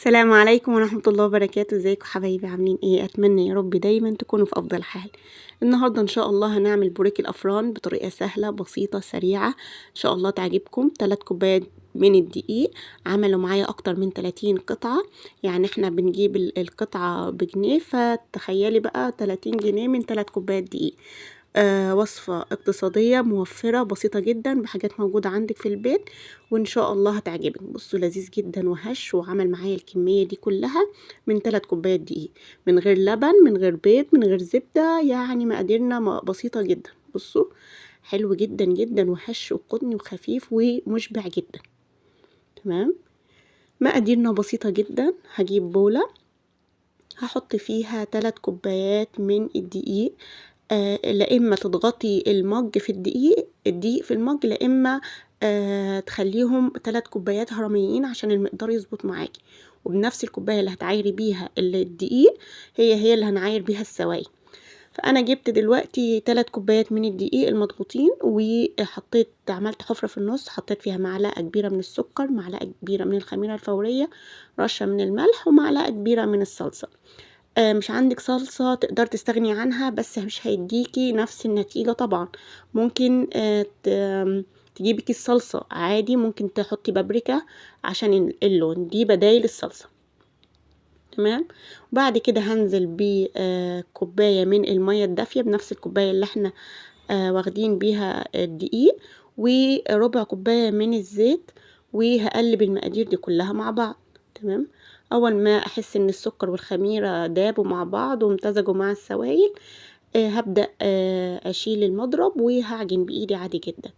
السلام عليكم ورحمة الله وبركاته. ازيكم حبايبي؟ عاملين ايه؟ اتمنى يا رب دايما تكونوا في افضل حال. النهارده ان شاء الله هنعمل بوريك الافران بطريقة سهلة بسيطة سريعة ان شاء الله تعجبكم. 3 كوبايات من الدقيق عملوا معايا اكتر من 30 قطعة. يعني احنا بنجيب القطعة بجنيه، فتخيلي بقى 30 جنيه من 3 كوبايات دقيق. وصفة اقتصادية موفرة بسيطة جدا بحاجات موجودة عندك في البيت، وان شاء الله هتعجبك. بصوا لذيذ جدا وهش، وعمل معايا الكمية دي كلها من 3 كوبايات دقيق، من غير لبن، من غير بيض، من غير زبدة. يعني مقاديرنا بسيطة جدا. بصوا حلو جدا جدا وهش وقطني وخفيف ومشبع جدا. تمام. مقاديرنا بسيطة جدا. هجيب بولة هحط فيها 3 كوبايات من الدقيق. لا اما تضغطي المج في الدقيق في المج، لا اما تخليهم 3 كوبايات هرميين عشان المقدار يظبط معاكي. وبنفس الكوبايه اللي هتعايري بيها الدقيق هي اللي هنعاير بيها السوائل. فانا جبت دلوقتي 3 كوبايات من الدقيق المضغوطين، وحطيت عملت حفرة في النص، حطيت فيها معلقة كبيرة من السكر، معلقة كبيرة من الخميرة الفورية، رشة من الملح، ومعلقة كبيرة من الصلصة. مش عندك صلصة تقدر تستغني عنها، بس مش هيديكي نفس النتيجة طبعا. ممكن تجيبي كيس صلصة عادي، ممكن تحطي بابريكا عشان اللون، دي بدايل الصلصة. تمام. وبعد كده هنزل بكوباية من المية الدافية بنفس الكوباية اللي احنا واخدين بيها الدقيق، وربع كوباية من الزيت، وهقلب المقادير دي كلها مع بعض. تمام. اول ما احس ان السكر والخميرة دابوا مع بعض وامتزجوا مع السوائل، هبدأ اشيل المضرب وهعجن بايدي عادي جدا.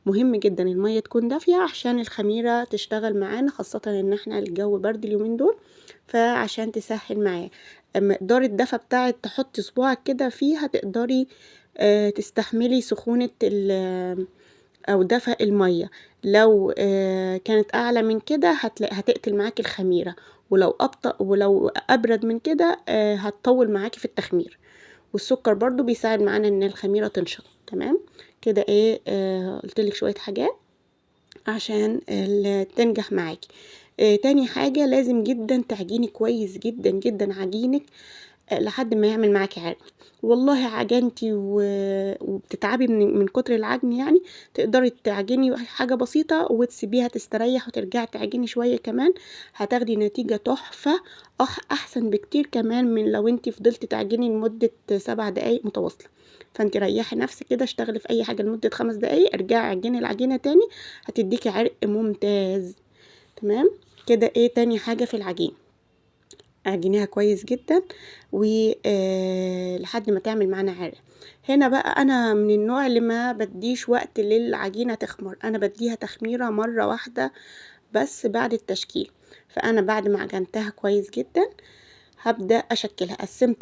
مهم جدا المية تكون دافية عشان الخميرة تشتغل معانا، خاصة ان احنا الجو برد اليومين دول، فعشان تسهل معايا. مقدار الدفى بتاعت تحطي صباعك كده فيها تقدري تستحملي سخونة او دفى المية. لو كانت اعلى من كده هتقتل معاكي الخميرة، ولو ابرد من كده هتطول معاكي في التخمير. والسكر برضو بيساعد معانا ان الخميرة تنشط. تمام كده. ايه قلتلك شوية حاجات عشان تنجح معاكي. تاني حاجة لازم جدا تعجيني كويس جدا جدا عجينك لحد ما يعمل معاكي عرق. والله عجنتي وبتتعبي من كتر العجن، يعني تقدري تعجني حاجة بسيطة وتسيبيها تستريح وترجعي تعجني شوية كمان، هتاخدي نتيجة تحفة. احسن بكتير كمان من لو انتي فضلتي تعجني لمدة 7 دقايق متواصلة. فانت ريحي نفسك كده، اشتغلي في اي حاجة لمدة 5 دقايق، ارجعي عجني العجينة تاني، هتديكي عرق ممتاز. تمام كده. ايه تاني حاجة في العجين؟ اعجنيها كويس جدا لحد ما تعمل معانا عرق. هنا بقى انا من النوع اللي ما بديش وقت للعجينة تخمر، انا بديها تخميرة مرة واحدة بس بعد التشكيل. فانا بعد ما عجنتها كويس جدا هبدأ اشكلها. قسمت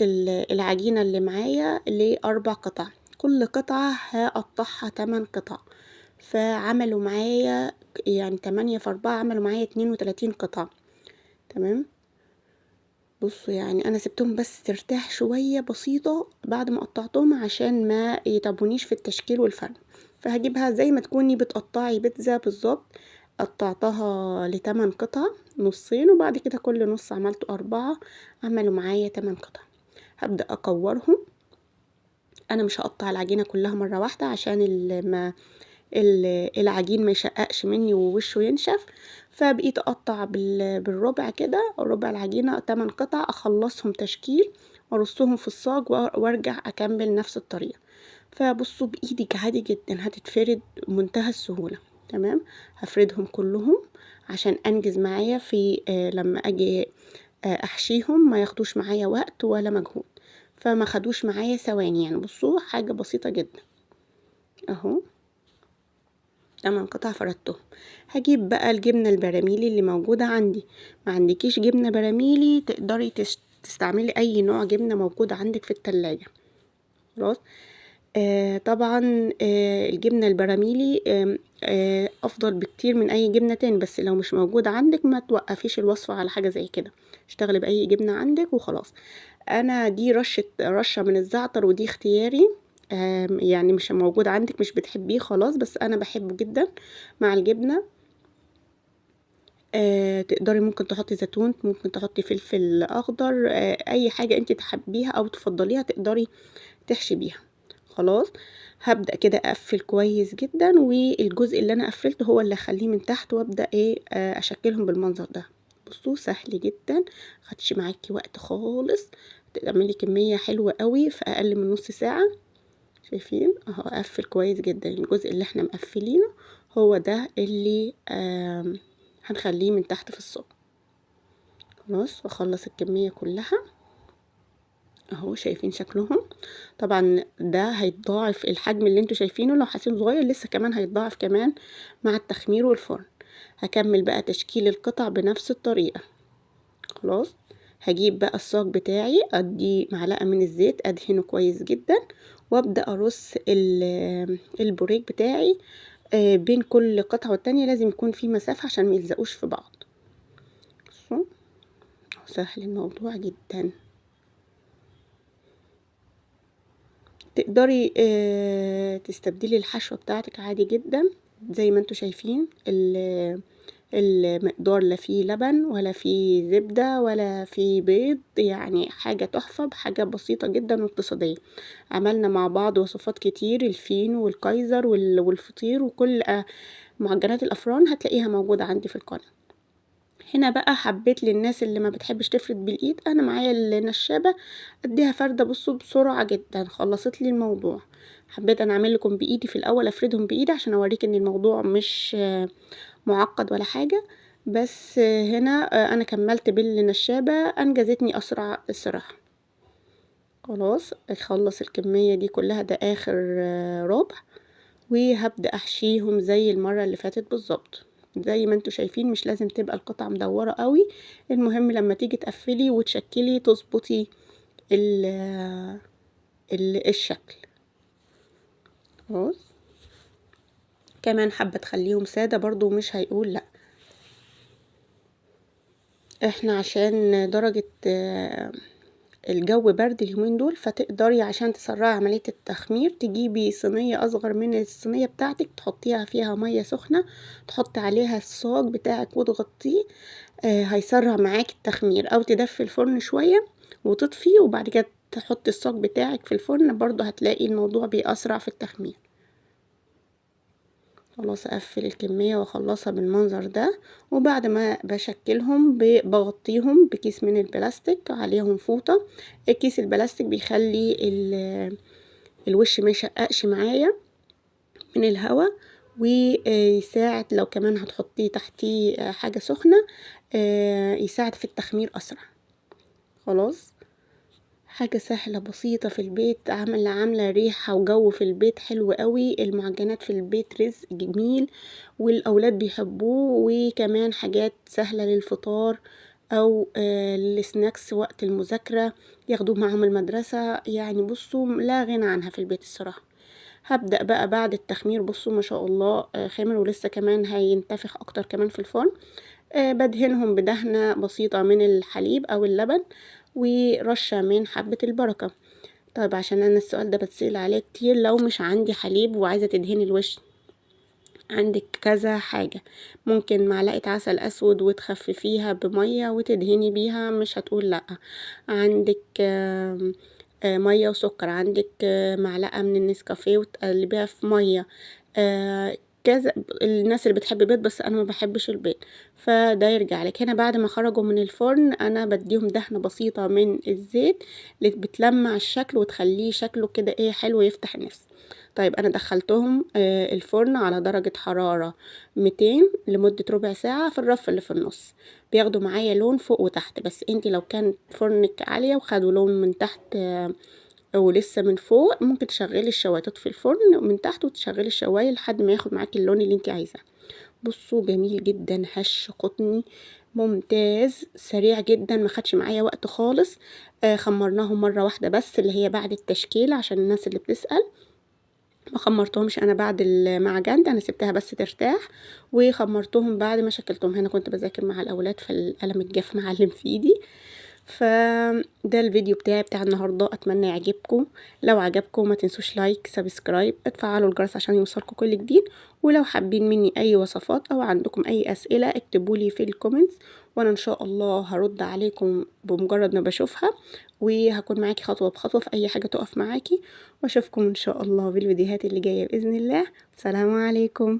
العجينة اللي معايا ل4 قطع، كل قطعة هقطعها 8 قطع، فعملوا معايا يعني 8 في 4 عملوا معايا 32 قطعة. تمام. بصوا يعني انا سبتهم بس ترتاح شوية بسيطة بعد ما قطعتهم عشان ما يتعبونيش في التشكيل والفرد. فهجيبها زي ما تكوني بتقطعي بيتزا بالظبط. قطعتها ل8 قطع نصين، وبعد كده كل نص عملته 4، عملوا معايا 8 قطع. هبدأ اكورهم. انا مش هقطع العجينة كلها مرة واحدة عشان العجين ما يشققش مني ووشه ينشف، فبقيت اقطع بالربع كده، ربع العجينة 8 قطع، اخلصهم تشكيل وارصهم في الصاج وارجع اكمل نفس الطريقة. فبصوا بايدك عادي جدا هتتفرد منتهى السهولة. تمام. هفردهم كلهم عشان انجز معايا في لما اجي احشيهم ما ياخدوش معايا وقت ولا مجهود، فما خدوش معايا ثواني. يعني بصوا حاجة بسيطة جدا اهو. 8 قطع فردتهم. هجيب بقى الجبنة البراميلي اللي موجودة عندي. ما عندكيش جبنة براميلي تقدري تستعملي اي نوع جبنة موجود عندك في التلاجة. خلاص. طبعا الجبنة البراميلي افضل بكتير من اي جبنة تاني، بس لو مش موجود عندك ما توقفيش الوصفة على حاجة زي كده، اشتغلي باي جبنة عندك وخلاص. انا دي رشة من الزعتر، ودي اختياري. يعني مش موجود عندك مش بتحبيه خلاص، بس انا بحبه جدا مع الجبنة. تقدري ممكن تحطي زيتون، ممكن تحطي فلفل أخضر، أي حاجة انتي تحبيها أو تفضليها تقدري تحشي بيها. خلاص هبدأ كده أقفل كويس جدا، والجزء اللي أنا قفلته هو اللي أخليه من تحت، وأبدأ ايه أشكلهم بالمنظر ده. بصوا سهل جدا، مخدش معاكي وقت خالص، تعملي كمية حلوة قوي في أقل من نص ساعة. شايفين اهو اقفل كويس جدا، الجزء اللي احنا مقفلينه هو ده اللي هنخليه من تحت في الصاج. خلاص واخلص الكمية كلها اهو. شايفين شكلهم؟ طبعا ده هيتضاعف الحجم اللي انتوا شايفينه، لو حاسين صغير لسه كمان هيتضاعف كمان مع التخمير والفرن. هكمل بقى تشكيل القطع بنفس الطريقة. خلاص هجيب بقى الصاج بتاعي، ادي معلقة من الزيت ادهنه كويس جدا، وابدأ ارص البوريك بتاعي بين كل قطعة والتانية لازم يكون في مسافة عشان ميلزقوش في بعض. بصوا سهل الموضوع جدا. تقدري تستبدلي الحشوة بتاعتك عادي جدا زي ما انتوا شايفين. المقدار لا فيه لبن ولا فيه زبدة ولا فيه بيض، يعني حاجة تحفة بحاجة بسيطة جدا واقتصادية. عملنا مع بعض وصفات كتير، الفينو والكايزر والفطير وكل معجنات الأفران هتلاقيها موجودة عندي في القناة. هنا بقى حبيت للناس اللي ما بتحبش تفرد بالايد، انا معايا النشابه اديها فرده. بصوا بسرعه جدا خلصت لي الموضوع. حبيت انا اعمل لكم بايدي في الاول، افردهم بايدي عشان اوريك ان الموضوع مش معقد ولا حاجه. بس هنا انا كملت بالنشابه، انجزتني اسرع الصراحه. خلاص اخلص الكميه دي كلها، ده اخر ربع، وهبدأ احشيهم زي المرة اللي فاتت بالظبط. زي ما انتوا شايفين مش لازم تبقى القطعة مدورة قوي، المهم لما تيجي تقفلي وتشكلي تظبطي الشكل. خلاص كمان حابة تخليهم سادة برضو مش هيقول لا. احنا عشان درجة الجو برد اليومين دول، فتقدري عشان تسرعي عملية التخمير تجيبي صينية أصغر من الصينية بتاعتك، تحطيها فيها مية سخنة، تحطي عليها الصاج بتاعك وتغطيه. هيسرع معاكي التخمير. أو تدفي الفرن شوية وتطفي، وبعد كده تحطي الصاج بتاعك في الفرن، برضو هتلاقي الموضوع بيأسرع في التخمير. خلاص اقفل الكمية واخلصها بالمنظر ده. وبعد ما بشكلهم بغطيهم بكيس من البلاستيك عليهم فوطة. الكيس البلاستيك بيخلي الوش ما يشققش معايا من الهواء، ويساعد لو كمان هتحطيه تحتيه حاجة سخنة يساعد في التخمير اسرع. خلاص حاجة سهلة بسيطة في البيت، عاملة ريحة وجو في البيت حلو قوي. المعجنات في البيت رزق جميل والأولاد بيحبوه، وكمان حاجات سهلة للفطار أو للسناكس وقت المذاكرة ياخدوه معهم المدرسة. يعني بصوا لا غنى عنها في البيت الصراحة. هبدأ بقى بعد التخمير، بصوا ما شاء الله خامر ولسه كمان هينتفخ أكتر كمان في الفرن. بدهنهم بدهنة بسيطة من الحليب أو اللبن، ورشة من حبة البركة. طيب عشان أنا السؤال ده بتسأل عليه كتير، لو مش عندي حليب وعايزة تدهني الوش، عندك كذا حاجة. ممكن معلقة عسل أسود وتخففيها بمية وتدهني بيها، مش هتقول لأ. عندك مية وسكر، عندك معلقة من النسكافيه وتقلبيها في مية. كذا. الناس اللي بتحب بيض بس انا ما بحبش البيض، فده يرجع لك. هنا بعد ما خرجوا من الفرن انا بديهم دهنة بسيطة من الزيت اللي بتلمع الشكل وتخليه شكله كده ايه حلو يفتح النفس. طيب انا دخلتهم الفرن على درجة حرارة 200 لمدة ربع ساعة في الرف اللي في النص. بياخدوا معايا لون فوق وتحت، بس انتي لو كان فرنك عالية وخدوا لون من تحت ولسه من فوق، ممكن تشغلي الشوايه تطفي الفرن من تحت وتشغلي الشوايه لحد ما ياخد معاكي اللون اللي انت عايزاه. بصوا جميل جدا، هش قطني ممتاز سريع جدا، ما خدش معايا وقت خالص. خمرناهم مره واحده بس اللي هي بعد التشكيل عشان الناس اللي بتسأل. ما خمرتهمش انا بعد المعجن، انا سبتها بس ترتاح وخمرتهم بعد ما شكلتهم. هنا كنت بذاكر مع الاولاد فالقلم الجاف معلم في ايدي. فده الفيديو بتاع النهارده، اتمنى يعجبكم. لو عجبكم ما تنسوش لايك، سبسكرايب، اتفعلوا الجرس عشان يوصلكم كل جديد. ولو حابين مني اي وصفات او عندكم اي اسئله اكتبولي في الكومنتس، وانا ان شاء الله هرد عليكم بمجرد ما بشوفها، وهكون معاكي خطوه بخطوه في اي حاجه تقف معاكي. واشوفكم ان شاء الله في الفيديوهات اللي جايه باذن الله. سلام عليكم.